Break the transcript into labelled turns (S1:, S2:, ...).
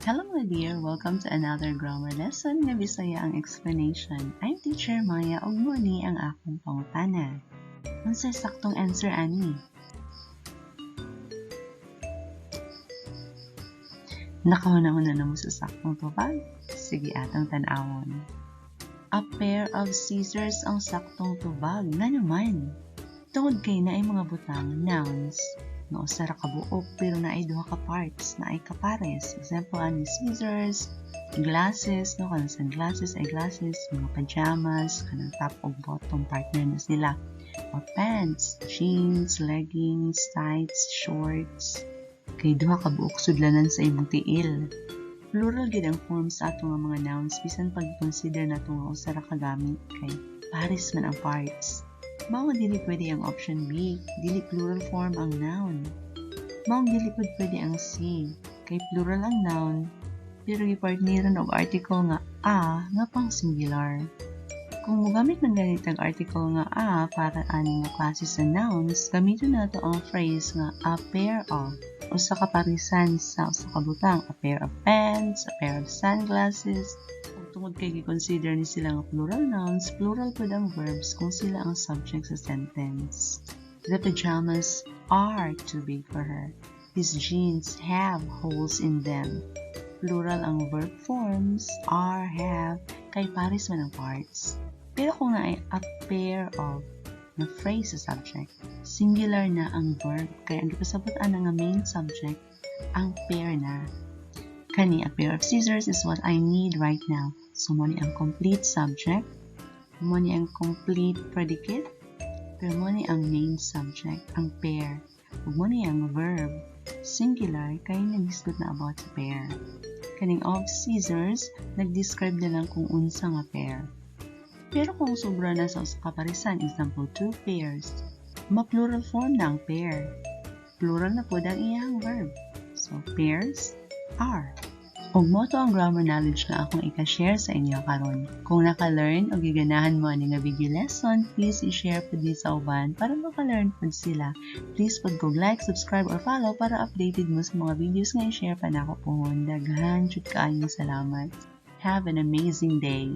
S1: Hello my dear! Welcome to another grammar lesson nga Bisaya ang explanation. I'm Teacher Maya ug muni ang akong pangutana. Unsay saktong answer ani? Nakahuna-huna na mo sa saktong tubag? Sige atong tan-awon. A pair of scissors ang saktong tubag. Nga naman. Tungod kay na ay mga butang nouns. No, usa ra ka buok pero naay duha ka parts, naay kapares. Example ani scissors, glasses, no, kanang sunglasses ay glasses, mga pajamas, kanang top ug bottom partner na sila. O pants, jeans, leggings, tights, shorts. Kay duha ka buok sudlanan sa imong tiil. Plural gid ang forms sa ato nga mga nouns bisan pag consider nato nga usa ra ka gamit kay pares man ang parts. Mao dili pwede ang option B, dili plural form ang noun. Mao dili pwede ang C, kay plural ang noun, pero gipartneran og article nga a nga pang singular. Kung mogamit man ganit ang article nga a para ani nga klase sa nouns, gamiton nato ang phrase nga a pair of, usa ka parisan sa usa ka butang, a pair of pants, a pair of sunglasses. Tungod kay gi-consider ni sila nga plural nouns, plural pud ang verbs kung sila ang subject sa sentence. The pajamas are too big for her. His jeans have holes in them. Plural ang verb forms, are, have, kay pares man ang parts. Pero kung na ay a pair of na phrase sa subject, singular na ang verb, kaya ang gipasabot-an nga main subject, ang pair na. Kani, a pair of scissors is what I need right now. So, mo ni ang complete subject, mo ni ang complete predicate, pero mo ni ang main subject, ang pair. Ug mo ni ang verb, singular, kaya nag-discuss na about sa pair. Kaning of scissors, nag-describe na lang kung unsa nga pair. Pero kung sobra na sa usa ka parisan, example, two pairs, ma-plural form na ang pair. Plural na po ang iyang verb. So, pairs are. Ug mo to ang grammar knowledge nga akong ika-share sa inyo karon. Kung naka-learn o giganahan mo ani nga video lesson, please i-share pud di sa uban para maka-learn pud sila. Please pud kog like, subscribe or follow para updated mo sa mga videos nga i-share pa nako pohon. Daghan jud kaayong salamat. Have an amazing day.